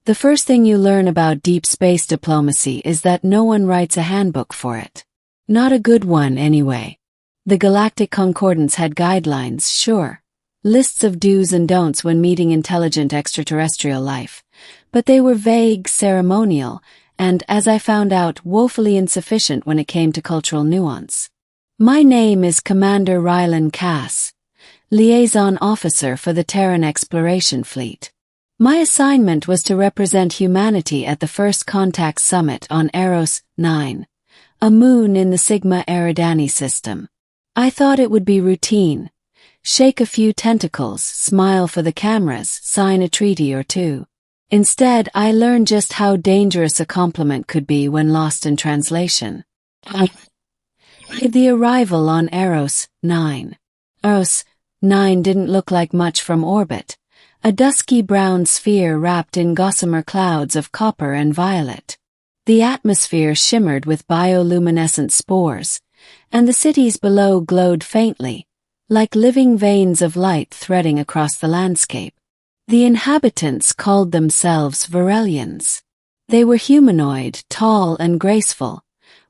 The first thing you learn about deep space diplomacy is that no one writes a handbook for it. Not a good one, anyway. The Galactic Concordance had guidelines, sure. Lists of do's and don'ts when meeting intelligent extraterrestrial life. But they were vague, ceremonial, and, as I found out, woefully insufficient when it came to cultural nuance. My name is Commander Rylan Cass, Liaison Officer for the Terran Exploration Fleet. My assignment was to represent humanity at the First Contact Summit on Eros 9, a moon in the Sigma Eridani system. I thought it would be routine. Shake a few tentacles, smile for the cameras, sign a treaty or two. Instead, I learned just how dangerous a compliment could be when lost in translation. The arrival on Eros 9. Eros 9 didn't look like much from orbit. A dusky brown sphere wrapped in gossamer clouds of copper and violet. The atmosphere shimmered with bioluminescent spores, and the cities below glowed faintly, like living veins of light threading across the landscape. The inhabitants called themselves Varelians. They were humanoid, tall and graceful,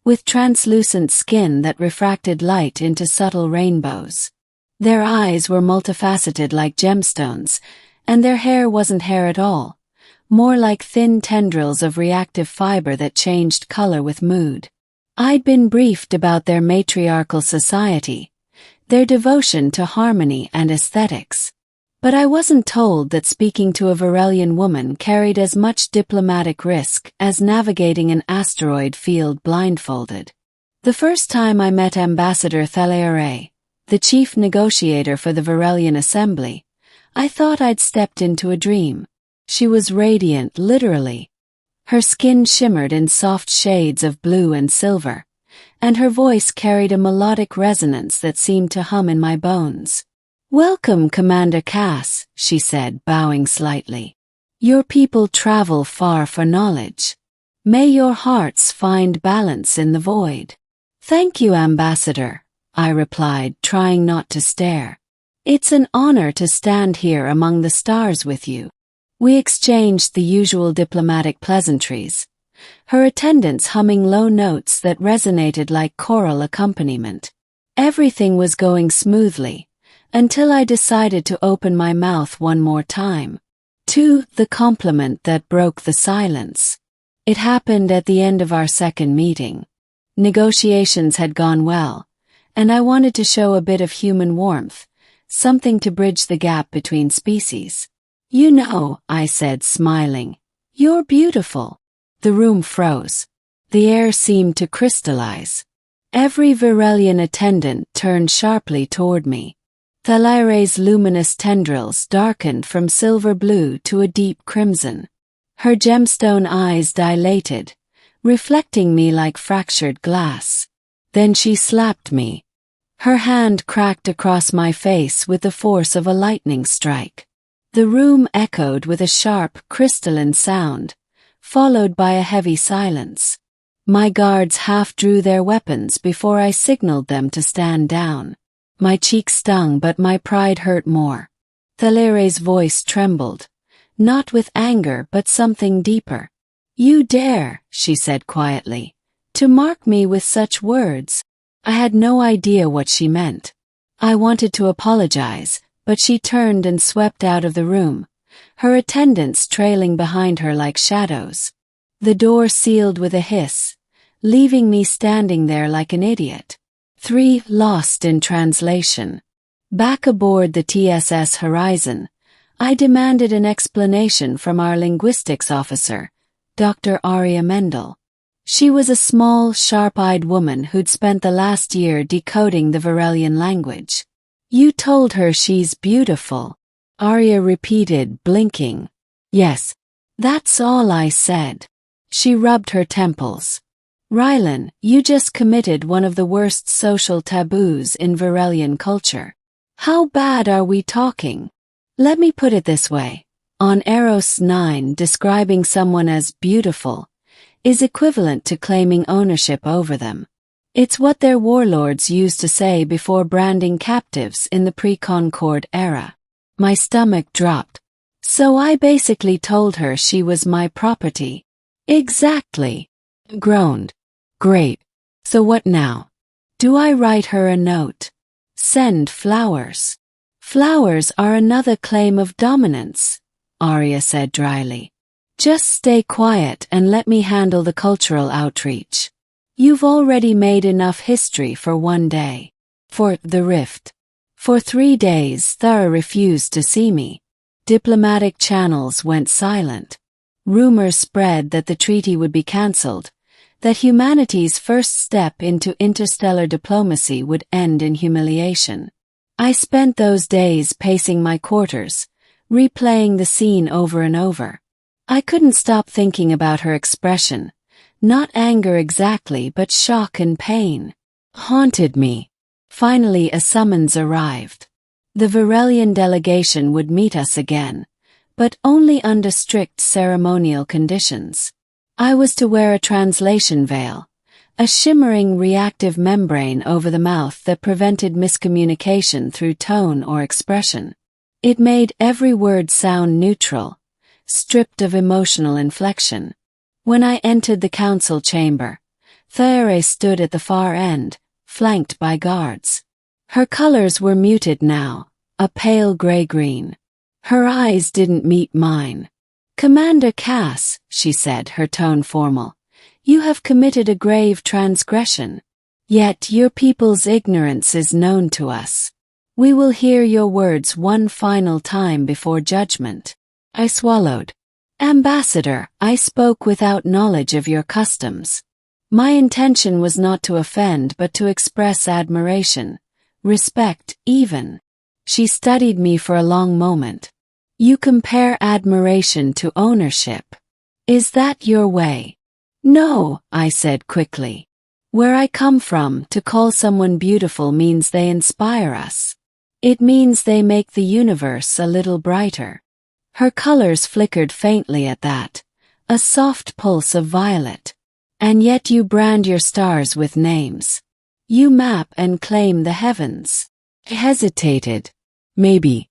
with translucent skin that refracted light into subtle rainbows. Their eyes were multifaceted like gemstones, and their hair wasn't hair at all, more like thin tendrils of reactive fiber that changed color with mood. I'd been briefed about their matriarchal society, their devotion to harmony and aesthetics. But I wasn't told that speaking to a Varelian woman carried as much diplomatic risk as navigating an asteroid field blindfolded. The first time I met Ambassador Translator, the chief negotiator for the Varelian Assembly, I thought I'd stepped into a dream. She was radiant, literally. Her skin shimmered in soft shades of blue and silver, and her voice carried a melodic resonance that seemed to hum in my bones. "Welcome, Commander Cass," she said, bowing slightly. "Your people travel far for knowledge. May your hearts find balance in the void." "Thank you, Ambassador," I replied, trying not to stare. "It's an honor to stand here among the stars with you." We exchanged the usual diplomatic pleasantries, her attendants humming low notes that resonated like choral accompaniment. Everything was going smoothly, until I decided to open my mouth one more time. To the compliment that broke the silence. It happened at the end of our second meeting. Negotiations had gone well, and I wanted to show a bit of human warmth, something to bridge the gap between species. "You know," I said, smiling, "you're beautiful." The room froze. The air seemed to crystallize. Every Varelian attendant turned sharply toward me. Thalaire's luminous tendrils darkened from silver blue to a deep crimson. Her gemstone eyes dilated, reflecting me like fractured glass. Then she slapped me. Her hand cracked across my face with the force of a lightning strike. The room echoed with a sharp, crystalline sound, followed by a heavy silence. My guards half drew their weapons before I signaled them to stand down. My cheeks stung, but my pride hurt more. Thalaire's voice trembled, not with anger but something deeper. "You dare," she said quietly, "to mark me with such words." I had no idea what she meant. I wanted to apologize, but she turned and swept out of the room, her attendants trailing behind her like shadows. The door sealed with a hiss, leaving me standing there like an idiot. 3. Lost in translation. Back aboard the TSS Horizon, I demanded an explanation from our linguistics officer, Dr. Aria Mendel. She was a small, sharp-eyed woman who'd spent the last year decoding the Varelian language. "You told her she's beautiful," Aria repeated, blinking. "Yes, that's all I said." She rubbed her temples. "Rylan, you just committed one of the worst social taboos in Varelian culture. How bad are we talking? Let me put it this way. On Eros 9, describing someone as beautiful is equivalent to claiming ownership over them. It's what their warlords used to say before branding captives in the pre-Concord era. My stomach dropped. So I basically told her she was my property. Exactly. Groaned. Great. So what now? Do I write her a note? Send flowers. Flowers are another claim of dominance, Arya said dryly. Just stay quiet and let me handle the cultural outreach. You've already made enough history for one day. For the rift. For 3 days Thara refused to see me. Diplomatic channels went silent. Rumors spread that the treaty would be cancelled, that humanity's first step into interstellar diplomacy would end in humiliation. I spent those days pacing my quarters, replaying the scene over and over. I couldn't stop thinking about her expression, not anger exactly but shock and pain. Haunted me. Finally a summons arrived. The Varelian delegation would meet us again, but only under strict ceremonial conditions. I was to wear a translation veil, a shimmering reactive membrane over the mouth that prevented miscommunication through tone or expression. It made every word sound neutral, stripped of emotional inflection. When I entered the council chamber, Thara stood at the far end, flanked by guards. Her colors were muted now, a pale gray-green. Her eyes didn't meet mine. Commander Cass, she said, her tone formal, you have committed a grave transgression. Yet your people's ignorance is known to us. We will hear your words one final time before judgment. I swallowed. Ambassador, I spoke without knowledge of your customs. My intention was not to offend but to express admiration, respect even. She studied me for a long moment. You compare admiration to ownership. Is that your way? No, I said quickly. Where I come from, to call someone beautiful means they inspire us. It means they make the universe a little brighter. Her colors flickered faintly at that, a soft pulse of violet. And yet you brand your stars with names. You map and claim the heavens. I hesitated. Maybe.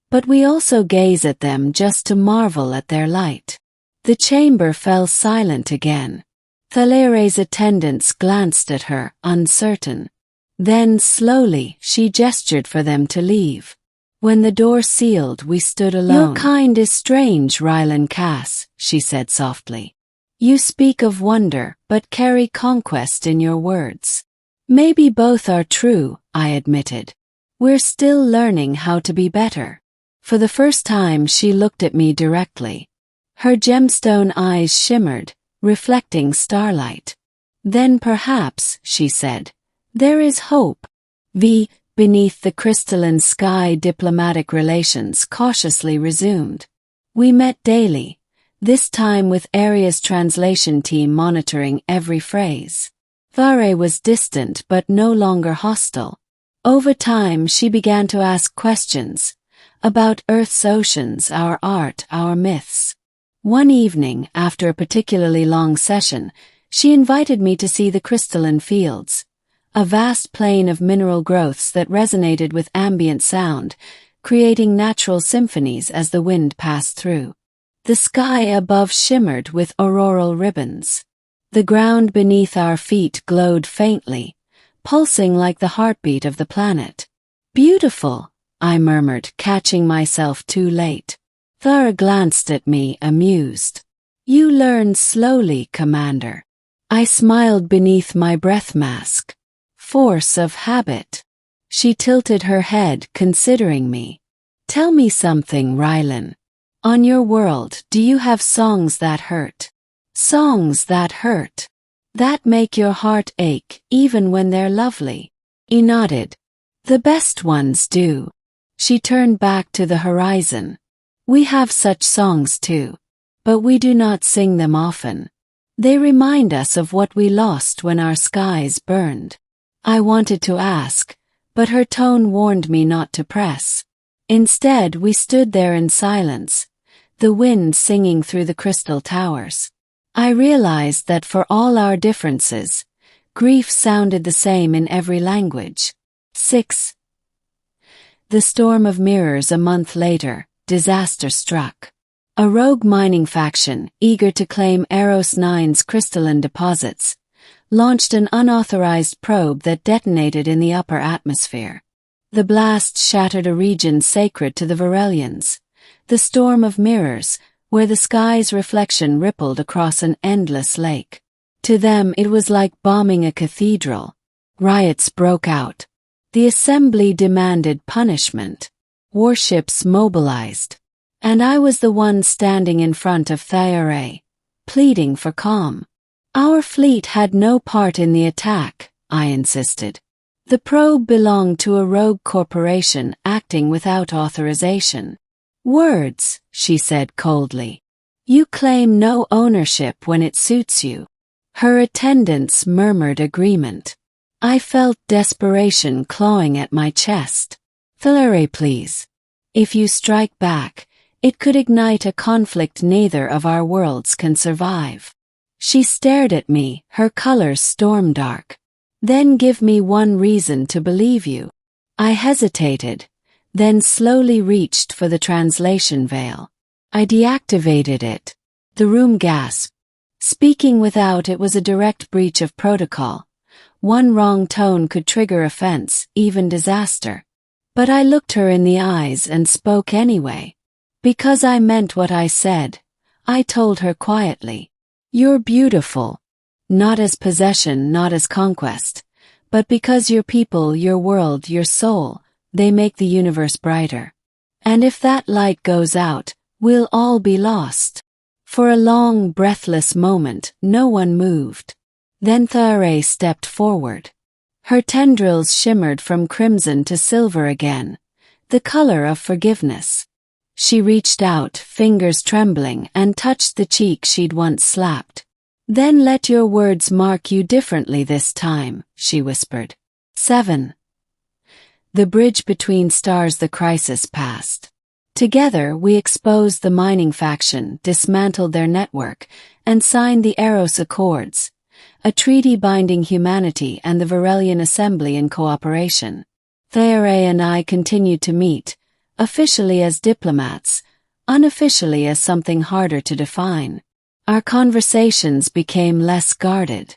But we also gaze at them just to marvel at their light. The chamber fell silent again. Thalare's attendants glanced at her, uncertain. Then, slowly, she gestured for them to leave. When the door sealed, we stood alone. Your kind is strange, Rylan Cass, she said softly. You speak of wonder, but carry conquest in your words. Maybe both are true, I admitted. We're still learning how to be better. For the first time she looked at me directly. Her gemstone eyes shimmered, reflecting starlight. Then perhaps, she said, there is hope. Beneath the crystalline sky diplomatic relations cautiously resumed. We met daily, this time with Aria's translation team monitoring every phrase. Thara was distant but no longer hostile. Over time she began to ask questions about Earth's oceans, our art, our myths. One evening, after a particularly long session, she invited me to see the crystalline fields, a vast plain of mineral growths that resonated with ambient sound, creating natural symphonies as the wind passed through. The sky above shimmered with auroral ribbons. The ground beneath our feet glowed faintly, pulsing like the heartbeat of the planet. Beautiful, I murmured, catching myself too late. Thara glanced at me, amused. You learn slowly, Commander. I smiled beneath my breath mask. Force of habit. She tilted her head, considering me. Tell me something, Rylan. On your world, do you have songs that hurt? Songs that hurt. That make your heart ache, even when they're lovely. He nodded. The best ones do. She turned back to the horizon. We have such songs too. But we do not sing them often. They remind us of what we lost when our skies burned. I wanted to ask, but her tone warned me not to press. Instead, we stood there in silence, the wind singing through the crystal towers. I realized that for all our differences, grief sounded the same in every language. 6. The storm of mirrors a month later, disaster struck. A rogue mining faction, eager to claim Eros 9's crystalline deposits, launched an unauthorized probe that detonated in the upper atmosphere. The blast shattered a region sacred to the Varelians, the storm of mirrors, where the sky's reflection rippled across an endless lake. To them it was like bombing a cathedral. Riots broke out. The assembly demanded punishment. Warships mobilized. And I was the one standing in front of Thayere, pleading for calm. Our fleet had no part in the attack, I insisted. The probe belonged to a rogue corporation acting without authorization. Words, she said coldly. You claim no ownership when it suits you. Her attendants murmured agreement. I felt desperation clawing at my chest. Thayere, please. If you strike back, it could ignite a conflict neither of our worlds can survive. She stared at me, her colors storm-dark. Then give me one reason to believe you. I hesitated, then slowly reached for the translation veil. I deactivated it. The room gasped. Speaking without it was a direct breach of protocol. One wrong tone could trigger offense, even disaster. But I looked her in the eyes and spoke anyway. Because I meant what I said, I told her quietly. You're beautiful. Not as possession, not as conquest, but because your people, your world, your soul, they make the universe brighter. And if that light goes out, we'll all be lost. For a long, breathless moment, no one moved. Then Thayere stepped forward. Her tendrils shimmered from crimson to silver again, the color of forgiveness. She reached out, fingers trembling, and touched the cheek she'd once slapped. Then let your words mark you differently this time, she whispered. 7. The bridge between stars. The crisis passed. Together we exposed the mining faction, dismantled their network, and signed the Eros Accords, a treaty binding humanity and the Varelian Assembly in cooperation. Thayere and I continued to meet, officially as diplomats, unofficially as something harder to define. Our conversations became less guarded.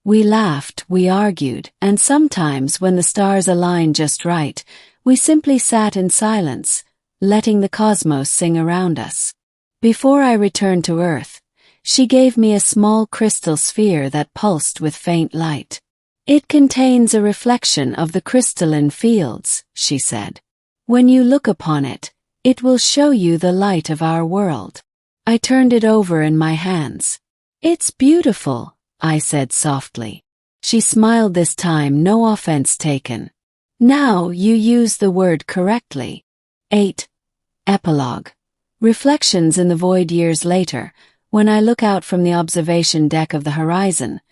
We laughed, we argued, and sometimes when the stars aligned just right, we simply sat in silence, letting the cosmos sing around us. Before I returned to Earth, she gave me a small crystal sphere that pulsed with faint light. It contains a reflection of the crystalline fields, she said. When you look upon it, it will show you the light of our world. I turned it over in my hands. It's beautiful, I said softly. She smiled this time, no offense taken. Now you use the word correctly. 8. Epilogue. Reflections in the void. Years later, when I look out from the observation deck of the horizon,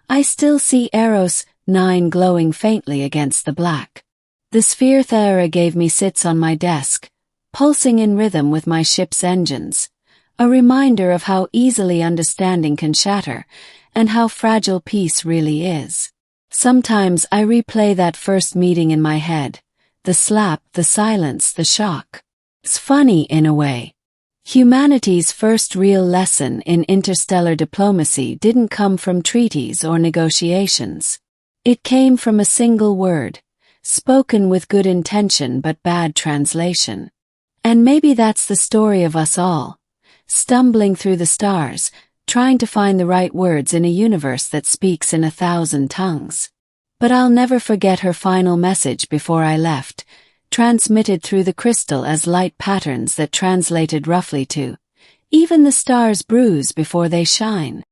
I still see Eros 9 glowing faintly against the black. The sphere Thayere gave me sits on my desk, pulsing in rhythm with my ship's engines, a reminder of how easily understanding can shatter and how fragile peace really is. Sometimes I replay that first meeting in my head, the slap, the silence, the shock. It's funny in a way. Humanity's first real lesson in interstellar diplomacy didn't come from treaties or negotiations. It came from a single word, spoken with good intention but bad translation. And maybe that's the story of us all, stumbling through the stars, trying to find the right words in a universe that speaks in 1,000 tongues. But I'll never forget her final message before I left, transmitted through the crystal as light patterns that translated roughly to, even the stars bruise before they shine.